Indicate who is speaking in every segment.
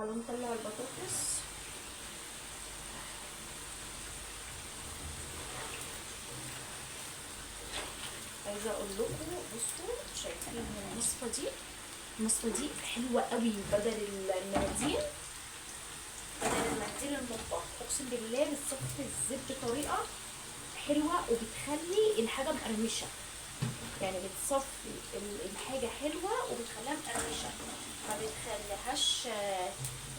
Speaker 1: تعالوا نطلع البطاطس. عايزه اقول لكم بصوا، شايفين المصفى دي حلوه قوي، بدل المناديل، المطبخ. اقسم بالله بتصفي الزيت بطريقه حلوه، وبتخلي الحاجه مقرمشه. يعني بتصفي الحاجه حلوه وبتخليها مقرمشه، ما بتخليهاش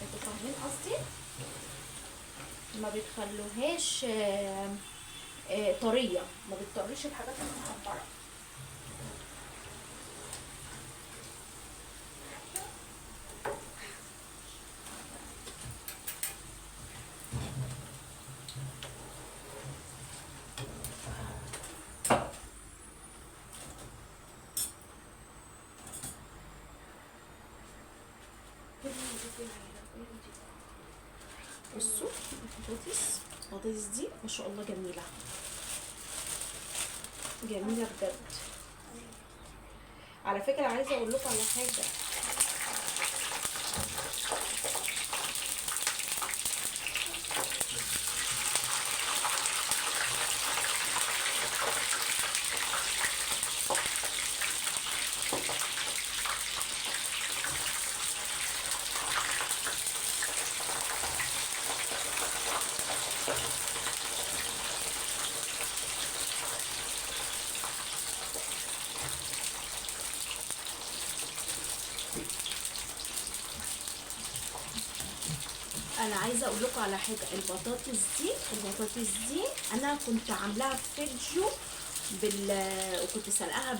Speaker 1: انتوا فاهمين قصدي، ما بتخلوهاش طريه، ما بتطريش الحاجات المحمره. بصوا البطاطس دي ما شاء الله جميله جميله بجد. على فكره عايزه اقول لكم على حاجه، انا عايزه اقول لكم على حاجه. البطاطس دي انا كنت عاملاها في فيديو وكنت سلقاها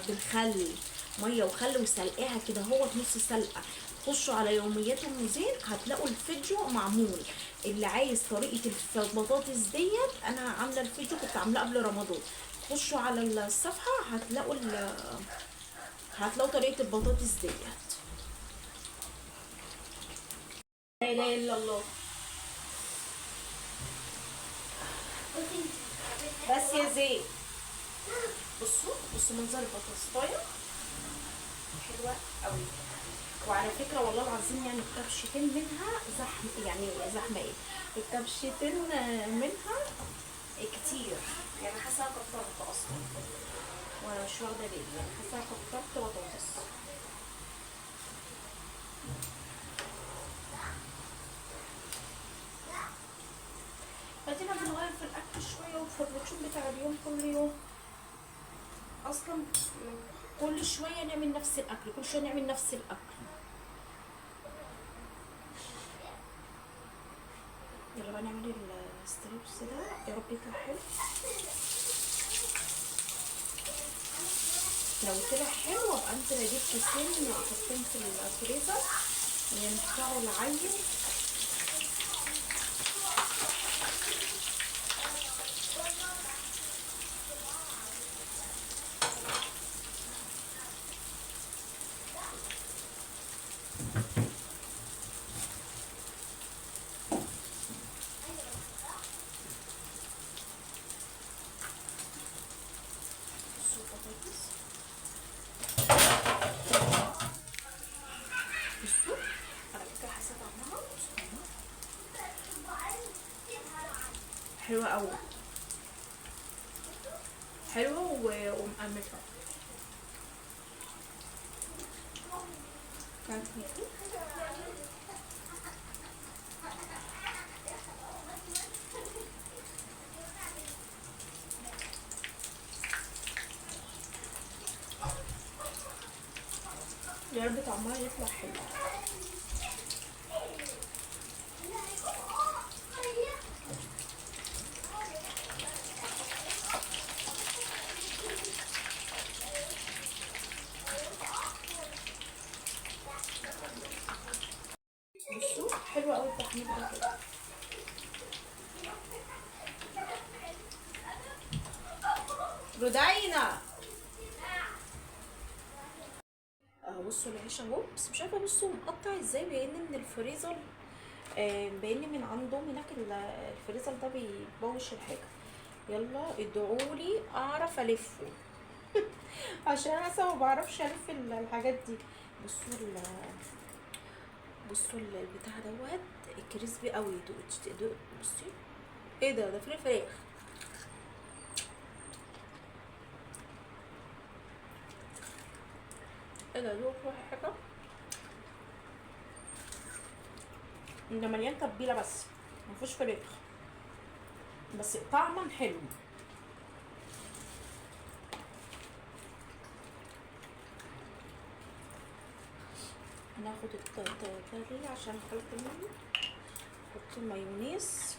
Speaker 1: بالخل، ميه وخل، وسلقاها كده هو نص سلقه. خشوا على يوميات ام زين هتلاقوا الفيديو معمول. اللي عايز طريقه البطاطس ديت، انا عامله الفيديو كنت عاملاه قبل رمضان. خشوا على الصفحه هتلاقوا طريقه البطاطس ديت. لا اله الا الله. بس يا زين، بصوا منظر البطاطسايه حلوه قوي. وعلى فكره والله العظيم يعني الكبشتين منها زحمه ايه، الكبشتين منها كتير. يعني حاسه كترت اصلا وانا مش واخده بالي، يعني حاسه كترت بطاطس. فدينا بنغير في الاكل شويه، وفي الروتين بتاع اليوم كل يوم اصلا. كل شويه نعمل نفس الاكل، كل شويه نعمل نفس الاكل. يلا بقى نعمل الستريبس ده، يا رب يطلع حلو. لو طلع حلو ابقى انزل اجيب كيسين احطهم في الفريزر ينفعوا العيل. بصوا البطاطس، بصوا على فكره حاسه طعمها حلوه قوي، حلوه ومقرمشه. كانت يا رب طعمها يطلع حلو. بصوا حلوه قوي التحمير ده كده. رودينا بصوا العيش اهو، بس مش عارفه بصوا مقطع ازاي، باين من الفريزر، باين من عندهم هناك الفريزر ده بيبوش الحاجه. يلا ادعولي اعرف الفه عشان انا لسه ما بعرفش الف الحاجات دي. بصوا بصوا البتاع دوت كريسبي قوي. دوق بصي. ايه ده فين الفراخ؟ ايه ده؟ دوق واحد حاجه. ده مليان تتبيله بس مفيهوش فراخ، بس طعما حلو. هناخد التتبيله عشان خلط منه. نحط المايونيز.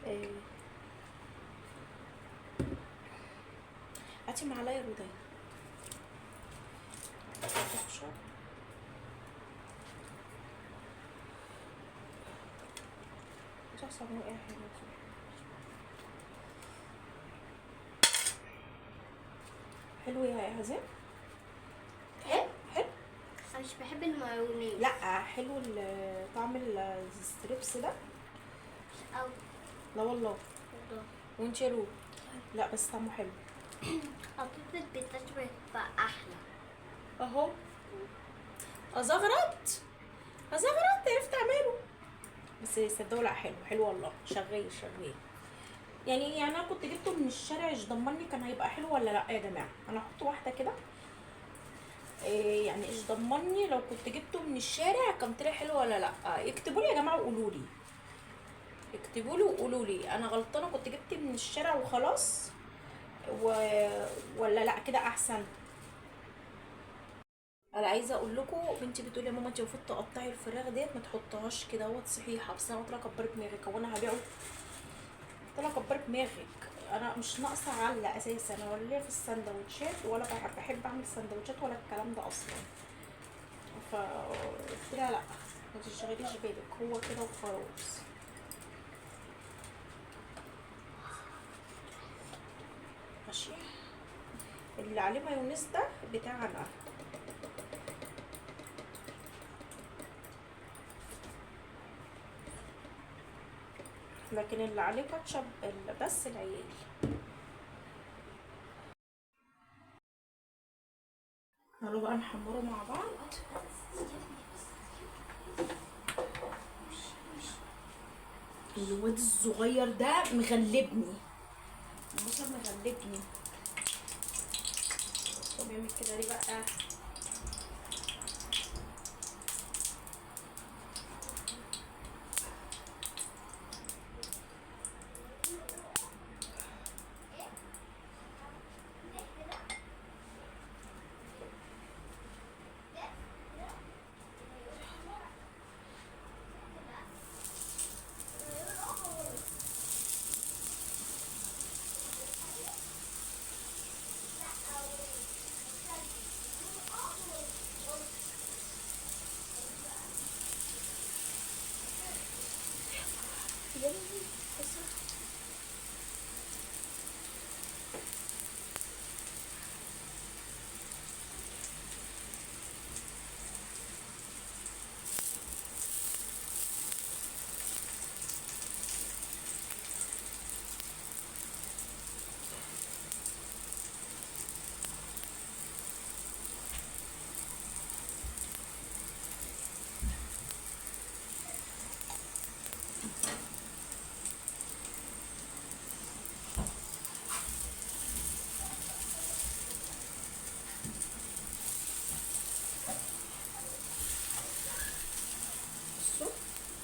Speaker 1: ايه، هاتي معلقه رودان. مش عارفه اعمل اي حاجه. حلو يا هزام؟
Speaker 2: ايه؟
Speaker 1: حلو.
Speaker 2: انا مش بحب المايونيز.
Speaker 1: لا حلو طعم الستريبس ده.
Speaker 2: او
Speaker 1: لا والله.
Speaker 2: والله.
Speaker 1: وانت يا رو؟ لا بس طعمه حلو.
Speaker 2: حطيت البيتزا بتبقى احلى.
Speaker 1: اهو ازغرط عرفت اعمله. بس صدقوا لا حلو والله. شغال يعني انا كنت جبته من الشارع، ايش ضمني كان هيبقى حلو ولا لا يا جماعه؟ انا هحط واحده كده. يعني ايش ضمني لو كنت جبته من الشارع كان طلع حلو ولا لا؟ اكتبوا لي يا جماعه وقولوا لي. اكتبوا لي وقولوا لي انا غلطانه كنت جبت من الشارع وخلاص ولا لا كده احسن. انا عايزه اقول لكم بنتي بتقول يا ماما انت المفروض تقطعي الفراخ ديت ما تحطهاش كده اهوت صحيحه، بس انا قلت لها كبري دماغك، هو انا هبيعه؟ قلت لها كبري دماغك، انا مش ناقصه علق اساسا ولا ليا في السندوتشات ولا بحب اعمل سندوتشات ولا الكلام ده اصلا. فقلت لها لا ما تشغليش بالك، هو كده وخلاص. ماشي. اللي عليه مايونيز ده بتاعنا، لكن اللي عليه كاتشب بس العيال. تعالوا بقى نحمره مع بعض. الواد الصغير ده مغلبني، مصر مغلبني. هو بيعمل كده ليه بقى؟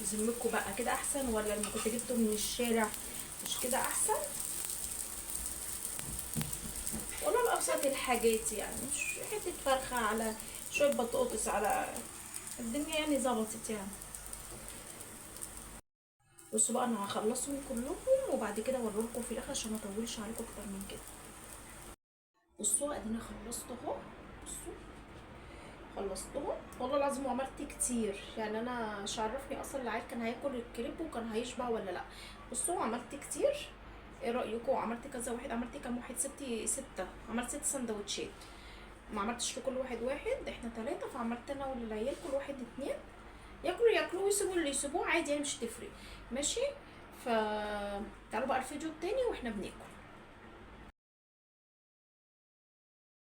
Speaker 1: بذمكم بقى كده احسن ولا لما كنت جبته من الشارع؟ مش كده احسن؟ ولا بأبسط الحاجات يعني، مش حته فرخه على شويه بطاطس على الدنيا يعني ظبطت يعني. بصوا بقى انا هخلصهم كلهم وبعد كده اوريلكم في الاخر عشان ما اطولش عليكم اكتر من كده. بصوا ادينا خلصت اهو. بصوا خلصتهم والله العظيم وعملت كتير، يعني انا مش عرفني اصلا العيال كان هياكل الكريب وكان هيشبع ولا لا. بصوا عملت كتير. ايه رايكم؟ عملت كذا واحد. عملت كام واحد؟ ستة. عملت 6 سندوتشات. ما عملتش لكل واحد واحد، احنا 3 فعملت انا وللعيال كل واحد 2. ياكلوا ويسيبوا اللي يسيبوه عادي يعني مش تفرق. ماشي. فتعالوا بقى الفيديو التاني واحنا بناكل.